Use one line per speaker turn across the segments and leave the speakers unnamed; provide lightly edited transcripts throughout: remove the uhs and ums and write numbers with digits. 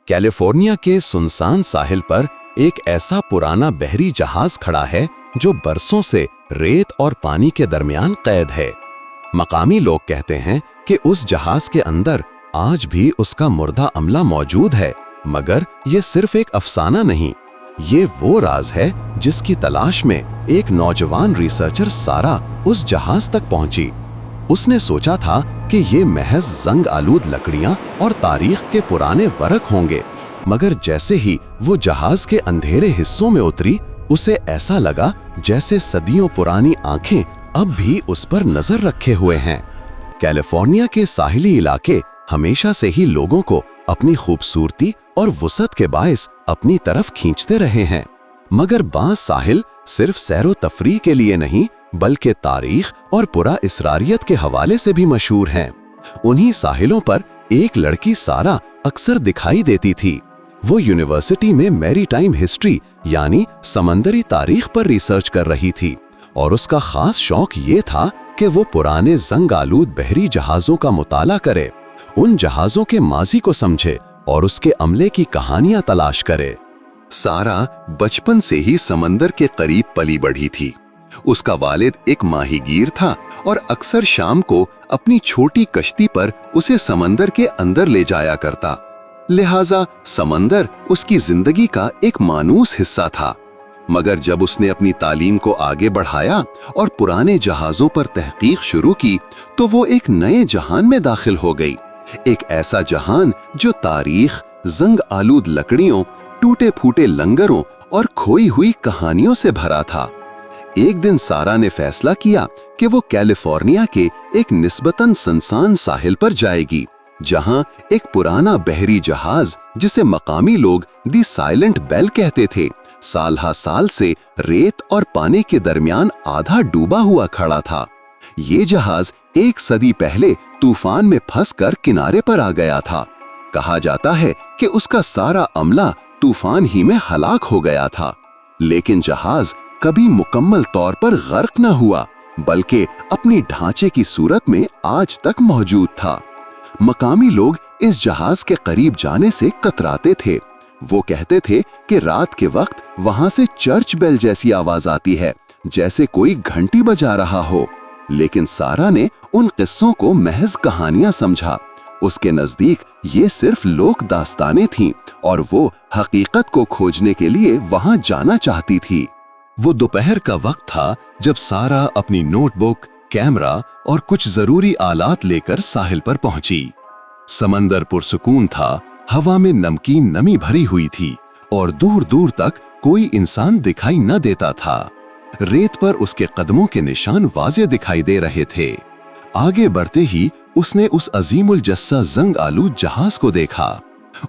California के सुनसान साहिल पर एक ऐसा पुराना बहरी जहाज खड़ा है जो बरसों से रेत और पानी के दरमियान कैद है। मकामी लोग कहते हैं कि उस जहाज के अंदर आज भी उसका मुर्दा अमला मौजूद है, मगर ये सिर्फ एक अफसाना नहीं, ये वो राज है जिसकी तलाश में एक नौजवान रिसर्चर सारा उस जहाज तक पहुंची। उसने सोचा था कि ये महज जंग आलूद लकड़ियां और तारीख के पुराने वरक होंगे, मगर जैसे ही वो जहाज के अंधेरे हिस्सों में उतरी, उसे ऐसा लगा जैसे सदियों पुरानी आंखें अब भी उस पर नजर रखे हुए हैं। कैलिफोर्निया के साहिली इलाके हमेशा से ही लोगों को अपनी खूबसूरती और वुसअत के बायस अपनी तरफ खींचते रहे हैं, मगर बांस साहिल सिर्फ सैरो तफरीह के लिए नहीं बल्कि तारीख और पुरा इसरारियत के हवाले से भी मशहूर हैं। उन्हीं साहिलों पर एक लड़की सारा अक्सर दिखाई देती थी। वो यूनिवर्सिटी में मैरीटाइम हिस्ट्री यानी समंदरी तारीख पर रिसर्च कर रही थी और उसका खास शौक ये था कि वो पुराने जंग आलूद बहरी जहाज़ों का मुताला करे, उन जहाज़ों के माजी को समझे और उसके अमले की कहानियां तलाश करे। सारा बचपन से ही समंदर के करीब पली बढ़ी थी। उसका वालिद एक माहीगीर था और अक्सर शाम को अपनी छोटी कश्ती पर उसे समंदर के अंदर ले जाया करता, लिहाजा समंदर उसकी जिंदगी का एक मानूस हिस्सा था। मगर जब उसने अपनी तालीम को आगे बढ़ाया और पुराने जहाज़ों पर तहकीक शुरू की, तो वो एक नए जहान में दाखिल हो गई। एक ऐसा जहान जो तारीख, जंग आलूद लकड़ियों, टूटे फूटे लंगरों और खोई हुई कहानियों से भरा था। एक दिन सारा ने फैसला किया कि वो कैलिफोर्निया के एक निस्बतन सुनसान साहिल पर जाएगी, जहां एक पुराना बहरी जहाज जिसे मकामी लोग दी साइलेंट बेल कहते थे, साल हा साल से रेत और पानी के दरमियान आधा डूबा हुआ खड़ा था। ये जहाज एक सदी पहले तूफान में फंसकर किनारे पर आ गया था। कहा जाता है कि उसका सारा अमला तूफान ही में हलाक हो गया था, लेकिन जहाज कभी मुकम्मल तौर पर गर्क न हुआ, बल्कि अपनी ढांचे की सूरत में आज तक मौजूद था। मकामी लोग इस जहाज के करीब जाने से कतराते थे। वो कहते थे कि रात के वक्त वहां से चर्च बेल जैसी आवाज आती है, जैसे कोई घंटी बजा रहा हो। लेकिन सारा ने उन किस्सों को महज कहानियां समझा। उसके नजदीक ये सिर्फ लोक दास्तानें थीं और वो हकीकत को खोजने के लिए वहां जाना चाहती थी। वो दोपहर का वक्त था जब सारा अपनी नोटबुक, कैमरा और कुछ जरूरी आलात लेकर साहिल पर पहुंची। समंदर पुरसुकून था, हवा में नमकीन नमी भरी हुई थी और दूर दूर तक कोई इंसान दिखाई न देता था। रेत पर उसके कदमों के निशान वाज़े दिखाई दे रहे थे। आगे बढ़ते ही उसने उस अजीमुल जस्सा जंग आलूद जहाज को देखा।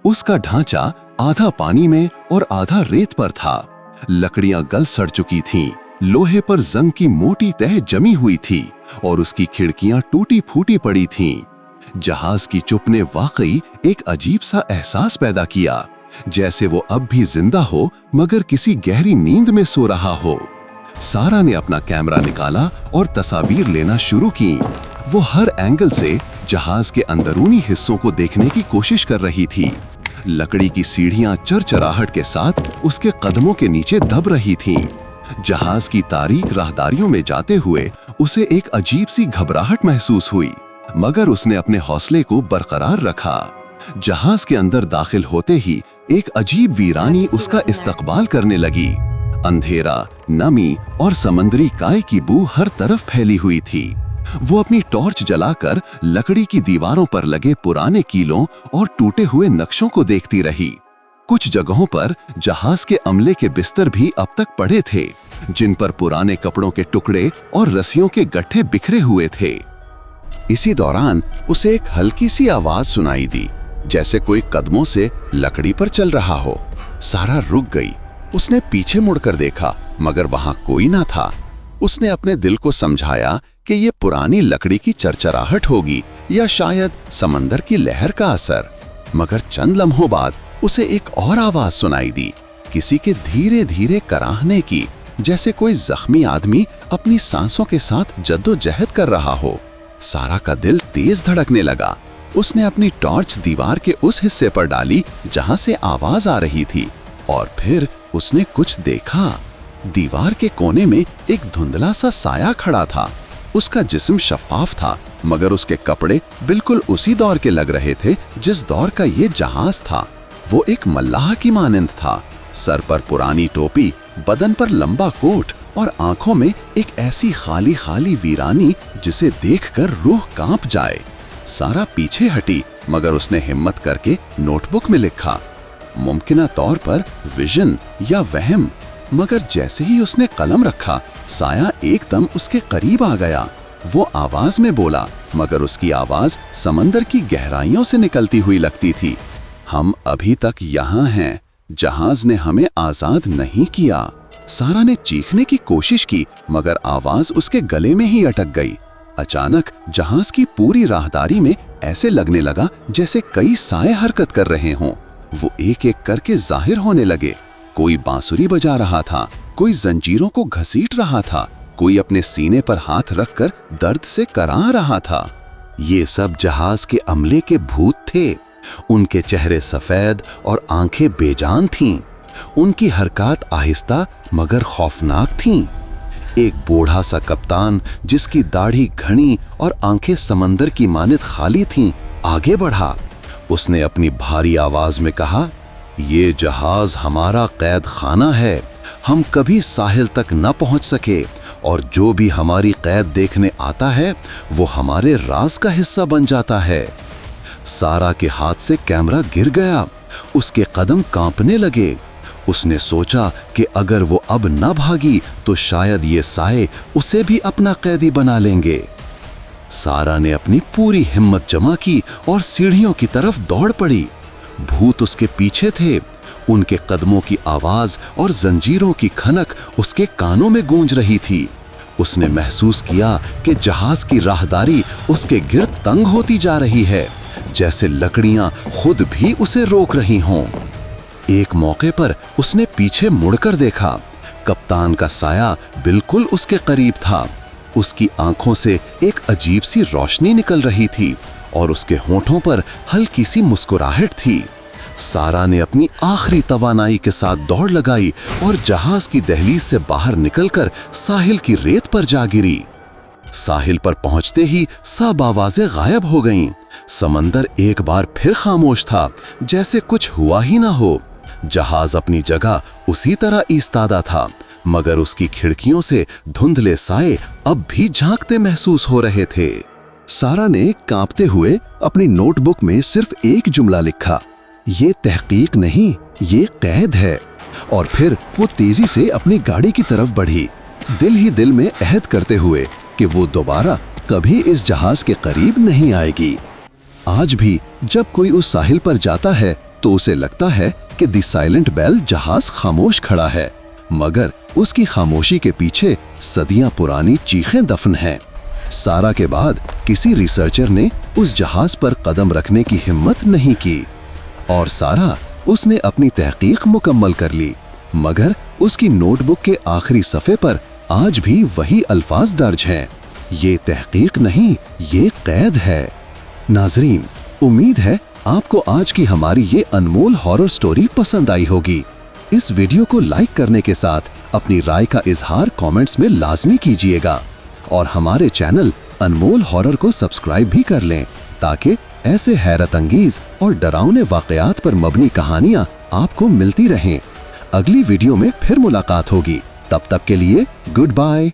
उसका ढांचा आधा पानी में और आधा रेत पर था। लकड़ियां गल सड़ चुकी थीं, लोहे पर जंग की मोटी तह जमी हुई थी और उसकी खिड़कियां टूटी फूटी पड़ी थीं। जहाज की चुप ने वाकई एक अजीब सा एहसास पैदा किया, जैसे वो अब भी जिंदा हो मगर किसी गहरी नींद में सो रहा हो। सारा ने अपना कैमरा निकाला और तस्वीर लेना शुरू की। वो हर एंगल से जहाज के अंदरूनी हिस्सों को देखने की कोशिश कर रही थी। लकड़ी की सीढ़ियां चरचराहट के साथ उसके कदमों के नीचे दब रही थीं। जहाज की तारीक राहदारियों में जाते हुए उसे एक अजीब सी घबराहट महसूस हुई, मगर उसने अपने हौसले को बरकरार रखा। जहाज के अंदर दाखिल होते ही एक अजीब वीरानी उसका इस्तकबाल करने लगी। अंधेरा, नमी और समंदरी काय की बू हर तरफ फैली हुई थी। वो अपनी टॉर्च जलाकर लकड़ी की दीवारों पर लगे पुराने कीलों और टूटे हुए नक्शों को देखती रही। कुछ जगहों पर जहाज के अमले के बिस्तर भी अब तक पड़े थे, जिन पर पुराने कपड़ों के टुकड़े और रस्सियों के गट्ठे बिखरे हुए थे। इसी दौरान उसे एक हल्की सी आवाज सुनाई दी, जैसे कोई कदमों से लकड़ी पर चल रहा हो। सारा रुक गई। उसने पीछे मुड़कर देखा, मगर वहां कोई ना था। उसने अपने दिल को समझाया कि ये पुरानी लकड़ी की चरचराहट होगी या शायद समंदर की लहर का असर। मगर चंद लम्हों बाद उसे एक और आवाज सुनाई दी, किसी के धीरे धीरे कराहने की, जैसे कोई जख्मी आदमी अपनी सांसों के साथ जद्दोजहद कर रहा हो। सारा का दिल तेज धड़कने लगा। उसने अपनी टॉर्च दीवार के उस हिस्से पर डाली जहां से आवाज आ रही थी और फिर उसने कुछ देखा। दीवार के कोने में एक धुंधला सा साया खड़ा था। उसका जिस्म शफाफ था, मगर उसके कपड़े बिल्कुल उसी दौर के लग रहे थे जिस दौर का ये जहाज था। वो एक मल्लाह की मानंद था, सर पर पुरानी टोपी, बदन पर लंबा कोट और आंखों में एक ऐसी खाली खाली वीरानी जिसे देखकर रूह कांप जाए। सारा पीछे हटी, मगर उसने हिम्मत करके नोटबुक में लिखा, मुमकिना तौर पर विजन या वहम। मगर जैसे ही उसने कलम रखा, साया एकदम उसके करीब आ गया। वो आवाज में बोला, मगर उसकी आवाज समंदर की गहराइयों से निकलती हुई लगती थी। हम अभी तक यहाँ हैं, जहाज ने हमें आजाद नहीं किया। सारा ने चीखने की कोशिश की, मगर आवाज उसके गले में ही अटक गई। अचानक जहाज की पूरी राहदारी में ऐसे लगने लगा जैसे कई साए हरकत कर रहे हों। वो एक एक करके जाहिर होने लगे। कोई बांसुरी बजा रहा था, कोई जंजीरों को घसीट रहा था, कोई अपने सीने पर हाथ रखकर दर्द से कराह रहा था। ये सब जहाज के अमले के भूत थे। उनके चेहरे सफेद और आंखें बेजान थीं। उनकी हरकत आहिस्ता मगर खौफनाक थीं। एक बूढ़ा सा कप्तान जिसकी दाढ़ी घनी और आंखें समंदर की मानित खाली थीं, आगे बढ़ा। उसने अपनी भारी आवाज में कहा, ये जहाज हमारा कैद खाना है। हम कभी साहिल तक न पहुंच सके और जो भी हमारी कैद देखने आता है वो हमारे राज का हिस्सा बन जाता है। सारा के हाथ से कैमरा गिर गया। उसके कदम कांपने लगे। उसने सोचा कि अगर वो अब न भागी तो शायद ये साए उसे भी अपना कैदी बना लेंगे। सारा ने अपनी पूरी हिम्मत जमा की और सीढ़ियों की तरफ दौड़ पड़ी। भूत उसके पीछे थे। उनके कदमों की आवाज और जंजीरों की खनक उसके कानों में गूंज रही थी। उसने महसूस किया कि जहाज की राहदारी उसके गिर्द तंग होती जा रही है, जैसे लकड़ियां खुद भी उसे रोक रही हों। एक मौके पर उसने पीछे मुड़कर देखा। कप्तान का साया बिल्कुल उसके करीब था। उसकी आंखों से एक अजीब सी रोशनी निकल रही थी और उसके होंठों पर हल्की सी मुस्कुराहट थी। सारा ने अपनी आखिरी तवानाई के साथ दौड़ लगाई और जहाज की दहलीज से बाहर निकलकर साहिल की रेत पर जा गिरी। साहिल पर पहुंचते ही सब आवाजें गायब हो गईं। समंदर एक बार फिर खामोश था, जैसे कुछ हुआ ही ना हो। जहाज अपनी जगह उसी तरह इस्तादा था, मगर उसकी खिड़कियों से धुंधले साए अब भी झांकते महसूस हो रहे थे। सारा ने कांपते हुए अपनी नोटबुक में सिर्फ एक जुमला लिखा, ये तहकीक नहीं, ये कैद है। और फिर वो तेजी से अपनी गाड़ी की तरफ बढ़ी, दिल ही दिल में अहद करते हुए कि वो दोबारा कभी इस जहाज के करीब नहीं आएगी। आज भी जब कोई उस साहिल पर जाता है तो उसे लगता है कि द साइलेंट बेल जहाज खामोश खड़ा है, मगर उसकी खामोशी के पीछे सदियां पुरानी चीखें दफन हैं। सारा के बाद किसी रिसर्चर ने उस जहाज पर कदम रखने की हिम्मत नहीं की और सारा उसने अपनी तहकीक मुकम्मल कर ली, मगर उसकी नोटबुक के आखिरी सफ़े पर आज भी वही अल्फाज दर्ज हैं, ये तहकीक नहीं, ये कैद है। नाजरीन, उम्मीद है आपको आज की हमारी ये अनमोल हॉरर स्टोरी पसंद आई होगी। इस वीडियो को लाइक करने के साथ अपनी राय का इजहार कमेंट्स में लाजमी कीजिएगा और हमारे चैनल अनमोल हॉरर को सब्सक्राइब भी कर लें ताकि ऐसे हैरत अंगेज और डरावने वाकयात पर मबनी कहानियां आपको मिलती रहें। अगली वीडियो में फिर मुलाकात होगी, तब तक के लिए गुड बाय।